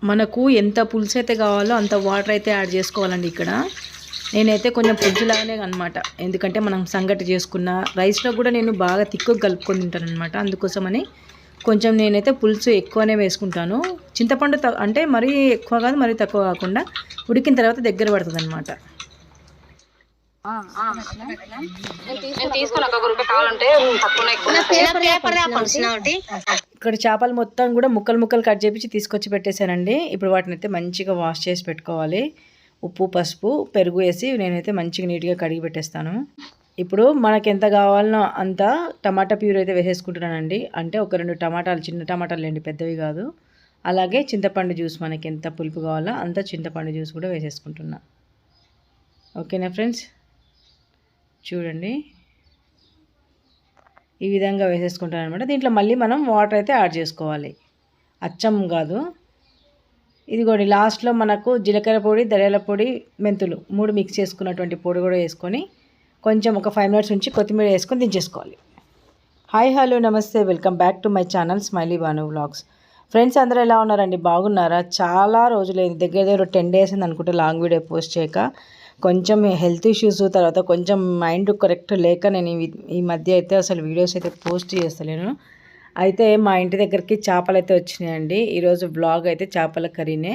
మనకు ఎంత పులుసు అయితే కావాలో అంత వాటర్ అయితే యాడ్ చేసుకోవాలండి. ఇక్కడ నేనైతే కొంచెం పులుసులాగానే అనమాట, ఎందుకంటే మనం సంగటి చేసుకున్న రైస్లో కూడా నేను బాగా తిక్కుగా కలుపుకొని తింటాను అనమాట. అందుకోసమని కొంచెం నేనైతే పులుసు ఎక్కువనే వేసుకుంటాను. చింతపండు అంటే మరీ ఎక్కువ కాదు, మరీ తక్కువ కాకుండా ఉడికిన తర్వాత దగ్గర పడుతుంది అనమాట. ఇక్కడ చేపలు మొత్తం కూడా ముక్కలు ముక్కలు కట్ చేపించి తీసుకొచ్చి పెట్టేశానండి. ఇప్పుడు వాటిని అయితే మంచిగా వాష్ చేసి పెట్టుకోవాలి. ఉప్పు, పసుపు, పెరుగు వేసి నేనైతే మంచిగా నీట్గా కడిగి పెట్టేస్తాను. ఇప్పుడు మనకి ఎంత కావాలనో అంత టమాటా ప్యూర్ అయితే వేసేసుకుంటున్నానండి. అంటే ఒక 2 టమాటాలు, చిన్న టమాటాలు లేండి, పెద్దవి కాదు. అలాగే చింతపండు జ్యూస్, మనకి ఎంత పులుపు కావాలో అంత చింతపండు జ్యూస్ కూడా వేసేసుకుంటున్నా. ఓకేనా ఫ్రెండ్స్, చూడండి ఈ విధంగా వేసేసుకుంటాను అనమాట. దీంట్లో మళ్ళీ మనం వాటర్ అయితే యాడ్ చేసుకోవాలి, అచ్చం కాదు. ఇదిగోండి లాస్ట్లో మనకు జీలకర్ర పొడి, ధనియాల పొడి, మెంతులు 3 మిక్స్ చేసుకున్నటువంటి పొడి కూడా వేసుకొని కొంచెం ఒక 5 మినిట్స్ ఉంచి కొత్తిమీర వేసుకొని దించేసుకోవాలి. Hi, hello, namaste, welcome back to my channel smiley Banu vlogs. Friends అందరూ ఎలా ఉన్నారండి, బాగున్నారా? చాలా రోజులైంది, దగ్గర 10 డేస్ అయింది అనుకుంటే లాంగ్ వీడియో పోస్ట్ చేయక. కొంచెం హెల్త్ ఇష్యూస్, తర్వాత కొంచెం మైండ్ కరెక్ట్ లేక నేను ఈ మధ్య అయితే అసలు వీడియోస్ అయితే పోస్ట్ చేస్తలేను. అయితే మా ఇంటి దగ్గరికి చేపలు అయితే వచ్చినాయండి. ఈరోజు బ్లాగ్ అయితే చేపల కర్రీనే.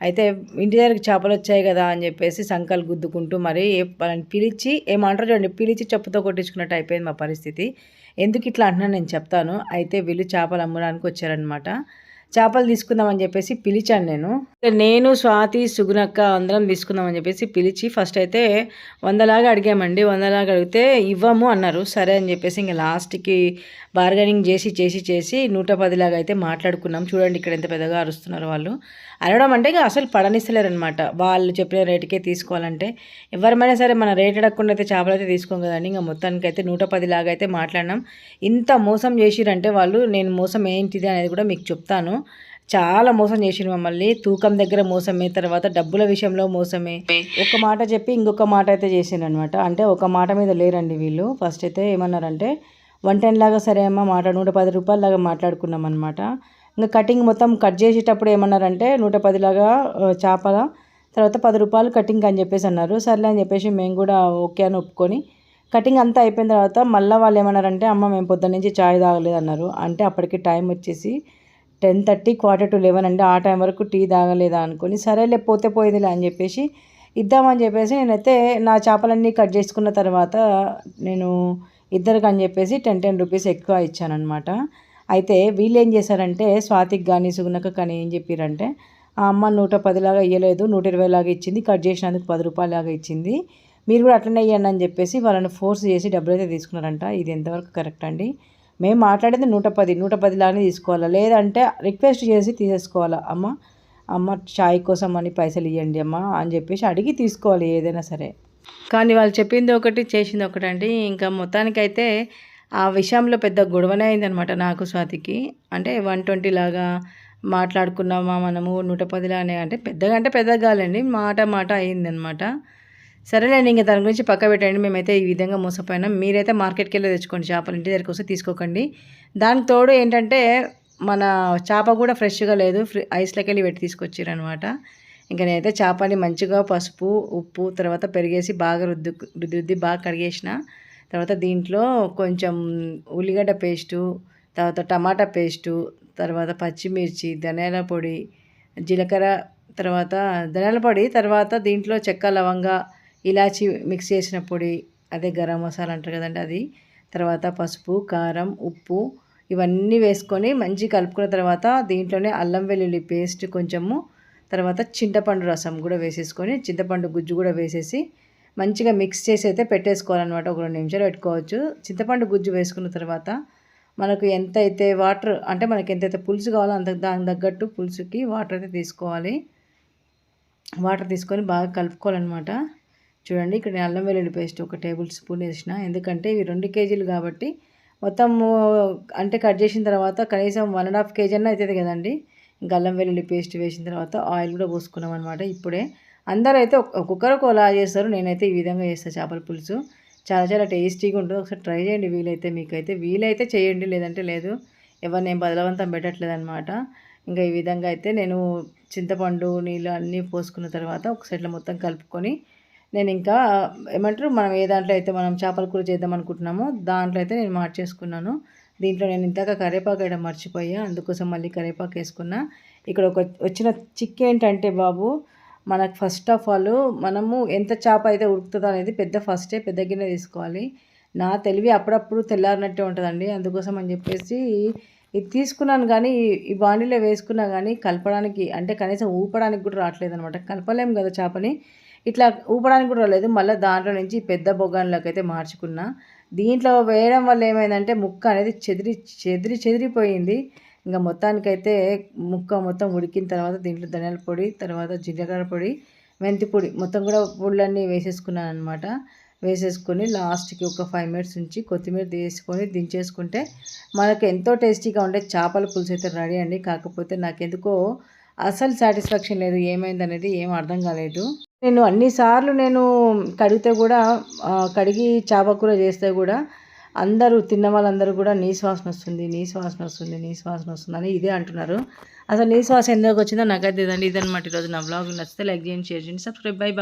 అయితే ఇంటి దగ్గరికి చేపలు వచ్చాయి కదా అని చెప్పేసి సంకలు గుద్దుకుంటూ మరి వాళ్ళని పిలిచి, ఏమంటారు చూడండి, పిలిచి చెప్పుతో కొట్టించుకున్నట్టు అయిపోయింది మా పరిస్థితి. ఎందుకు ఇట్లా అంటున్నా నేను చెప్తాను. అయితే వీళ్ళు చేపలు అమ్మడానికి వచ్చారనమాట. చేపలు తీసుకుందామని చెప్పేసి పిలిచాను నేను స్వాతి, సుగుణక్క అందరం తీసుకుందామని చెప్పేసి పిలిచి ఫస్ట్ అయితే 100 లాగా అడిగామండి. 100 లాగా అడిగితే ఇవ్వము అన్నారు. సరే అని చెప్పేసి ఇంకా లాస్ట్కి బార్గెనింగ్ చేసి 110 లాగా అయితే మాట్లాడుకున్నాం. చూడండి ఇక్కడ ఎంత పెద్దగా అరుస్తున్నారు వాళ్ళు. అనడం అంటే ఇక అసలు పడనిస్తలేరనమాట. వాళ్ళు చెప్పిన రేటుకే తీసుకోవాలంటే ఎవరిమైనా సరే మన రేట్ అడగకుండా అయితే చేపలు అయితే తీసుకోం కదండి. ఇంకా మొత్తానికి అయితే 110 లాగా అయితే మాట్లాడినాం. ఇంత మోసం చేసిరంటే వాళ్ళు, నేను మోసం ఏంటిది అనేది కూడా మీకు చెప్తాను. చాలా మోసం చేసిరు మమ్మల్ని. తూకం దగ్గర మోసమే, తర్వాత డబ్బుల విషయంలో మోసమే. ఒక మాట చెప్పి ఇంకొక మాట అయితే చేసిండ్రు అనమాట. అంటే ఒక మాట మీద లేరండి వీళ్ళు. ఫస్ట్ అయితే ఏమన్నారంటే 110 లాగా సరే అమ్మ 110 రూపాయల లాగా మాట్లాడుకున్నాం అనమాట. ఇంకా కటింగ్ మొత్తం కట్ చేసేటప్పుడు ఏమన్నారంటే 110 లాగా చేపల, తర్వాత 10 రూపాయలు కటింగ్ అని చెప్పేసి అన్నారు. సర్లే అని చెప్పేసి మేము కూడా ఓకే అని ఒప్పుకొని కటింగ్ అంతా అయిపోయిన తర్వాత మళ్ళీ వాళ్ళు ఏమన్నారంటే అమ్మ మేము పొద్దున్న నుంచి ఛాయ్ తాగలేదు అన్నారు. అంటే అప్పటికి టైం వచ్చేసి 10:30, 11:45 అండి. ఆ టైం వరకు టీ తాగలేదా అనుకొని సరేలే పోతే పోయేదిలే అని చెప్పేసి ఇద్దామని చెప్పేసి నేనైతే నా చేపలన్నీ కట్ చేసుకున్న తర్వాత నేను ఇద్దరికి అని చెప్పేసి 10 రూపీస్ ఎక్కువ ఇచ్చానమాట. అయితే వీళ్ళు ఏం చేశారంటే స్వాతికి కానీ సుగుణకు కానీ ఏం చెప్పారంటే ఆ అమ్మ 110 లాగా ఇవ్వలేదు, 120 లాగా ఇచ్చింది, కట్ చేసినందుకు 10 రూపాయలు లాగా ఇచ్చింది, మీరు కూడా అట్లనే ఇవ్వండి అని చెప్పేసి వాళ్ళని ఫోర్స్ చేసి డబ్బులు అయితే తీసుకున్నారంట. ఇది ఎంతవరకు కరెక్ట్ అండి? మేము మాట్లాడేది 110 లాగానే తీసుకోవాలా, లేదంటే రిక్వెస్ట్ చేసి తీసేసుకోవాలా, అమ్మ చాయ్ కోసం అని పైసలు ఇవ్వండి అమ్మ అని చెప్పేసి అడిగి తీసుకోవాలి ఏదైనా సరే. కానీ వాళ్ళు చెప్పింది ఒకటి, చేసింది ఒకటి అండి. ఇంకా మొత్తానికైతే ఆ విషయంలో పెద్ద గొడవనే అయిందనమాట నాకు స్వాతికి. అంటే 120 లాగా మాట్లాడుకున్నామా మనము, 110 లానే అంటే పెద్దగా కాలేండి, మాట అయిందనమాట. సరేలేండి, ఇంకా దాని గురించి పక్క పెట్టండి. మేమైతే ఈ విధంగా మోసపోయినాం. మీరైతే మార్కెట్కి వెళ్ళి తెచ్చుకోండి చేపలు, ఇంటి దగ్గరికి వస్తే తీసుకోకండి. దానికి తోడు ఏంటంటే మన చేప కూడా ఫ్రెష్గా లేదు, ఐస్లోకి వెళ్ళి పెట్టి తీసుకొచ్చారనమాట. ఇంకా నేనైతే చేపని మంచిగా పసుపు, ఉప్పు, తర్వాత పెరిగేసి బాగా రుద్ది బాగా కడిగేసిన తర్వాత దీంట్లో కొంచెం ఉల్లిగడ్డ పేస్టు, తర్వాత టమాటా పేస్టు, తర్వాత పచ్చిమిర్చి, ధనియాల పొడి, జీలకర్ర, తర్వాత ధనియాల పొడి, తర్వాత దీంట్లో చెక్క, లవంగా, ఇలాచి మిక్స్ చేసిన పొడి, అదే గరం మసాలా అంటారు కదండి అది, తర్వాత పసుపు, కారం, ఉప్పు ఇవన్నీ వేసుకొని మంచిగా కలుపుకున్న తర్వాత దీంట్లోనే అల్లం వెల్లుల్లి పేస్ట్ కొంచెము, తర్వాత చింతపండు రసం కూడా వేసేసుకొని చింతపండు గుజ్జు కూడా వేసేసి మంచిగా మిక్స్ చేసి అయితే పెట్టేసుకోవాలన్నమాట. ఒక 2 నిమిషాలు పెట్టుకోవచ్చు. చింతపండు గుజ్జు వేసుకున్న తర్వాత మనకు ఎంతైతే వాటర్, అంటే మనకి ఎంతైతే పులుసు కావాలో దానికి తగ్గట్టు పులుసుకి వాటర్ అయితే తీసుకోవాలి. వాటర్ తీసుకొని బాగా కలుపుకోవాలన్నమాట. చూడండి ఇక్కడ నేను అల్లం వెల్లుల్లి పేస్ట్ 1 టేబుల్ స్పూన్ వేసిన, ఎందుకంటే ఇవి 2 కేజీలు కాబట్టి మొత్తము అంటే కట్ చేసిన తర్వాత కనీసం 1.5 కేజీ అన్న అవుతుంది కదండి. ఇంకా అల్లం వెల్లుల్లి పేస్ట్ వేసిన తర్వాత ఆయిల్ కూడా పోసుకున్నాం అనమాట. ఇప్పుడే అందరూ అయితే ఒక్కొక్కరు ఒకలా చేస్తారు, నేనైతే ఈ విధంగా చేస్తాను చేపల పులుసు. చాలా టేస్టీగా ఉంటుంది. ఒకసారి ట్రై చేయండి వీలైతే, మీకైతే వీలైతే చేయండి, లేదంటే లేదు. ఎవరిని ఏం బలవంతం పెట్టట్లేదు అనమాట. ఇంకా ఈ విధంగా అయితే నేను చింతపండు నీళ్ళు అన్నీ పోసుకున్న తర్వాత ఒక సైడ్లో మొత్తం కలుపుకొని నేను ఇంకా ఏమంటారు మనం ఏ దాంట్లో అయితే మనం చేపల కూర చేద్దాం అనుకుంటున్నామో దాంట్లో అయితే నేను మార్చేసుకున్నాను. దీంట్లో నేను ఇందాక కరివేపాకు వేయడం మర్చిపోయా, అందుకోసం మళ్ళీ కరివేపాకు వేసుకున్నా. ఇక్కడ వచ్చిన చిక్ ఏంటంటే బాబు, మనకు ఫస్ట్ ఆఫ్ ఆల్ మనము ఎంత చేప అయితే ఉడుకుతుందో అనేది పెద్ద గిన్నె తీసుకోవాలి. నా తెలివి అప్పుడప్పుడు తెల్లారినట్టే ఉంటుందండి. అందుకోసం అని చెప్పేసి ఇది తీసుకున్నాను, కానీ ఈ బాండీలో వేసుకున్నా కానీ కలపడానికి అంటే కనీసం ఊపడానికి కూడా రావట్లేదు అనమాట. కలపలేము కదా చేపని, ఇట్లా ఊపడానికి కూడా రాలేదు. మళ్ళీ దాంట్లో నుంచి పెద్ద బొగ్గాన్లోకి అయితే మార్చుకున్నా. దీంట్లో వేయడం వల్ల ఏమైందంటే ముక్క అనేది చెదిరిపోయింది. ఇంకా మొత్తానికైతే ముక్క మొత్తం ఉడికిన తర్వాత దీంట్లో ధనియాల పొడి, తర్వాత జీలకర్ర పొడి, మెంతి పొడి మొత్తం కూడా పొడులన్నీ వేసేసుకున్నాను అనమాట. వేసేసుకొని లాస్ట్కి ఒక 5 మినిట్స్ ఉంచి కొత్తిమీర వేసుకొని దించేసుకుంటే మనకు ఎంతో టేస్టీగా ఉండే చేపల పులుసు అయితే రెడీ అండి. కాకపోతే నాకెందుకో అసలు సాటిస్ఫాక్షన్ లేదు, ఏమైందనేది ఏం అర్థం కాలేదు. నేను అన్నిసార్లు కడిగితే కూడా కడిగి చేప కూర చేస్తే కూడా అందరూ తిన్న వాళ్ళందరూ కూడా నీసు వాసన వస్తుంది అని ఇదే అంటున్నారు. అసలు నీసు వాసన ఎందుకు వచ్చిందో నాకైతే ఇదన్నమాట ఈరోజు నా బ్లాగ్. నచ్చితే లైక్ చేయండి, షేర్ చేయండి, సబ్స్క్రైబ్. బాయ్.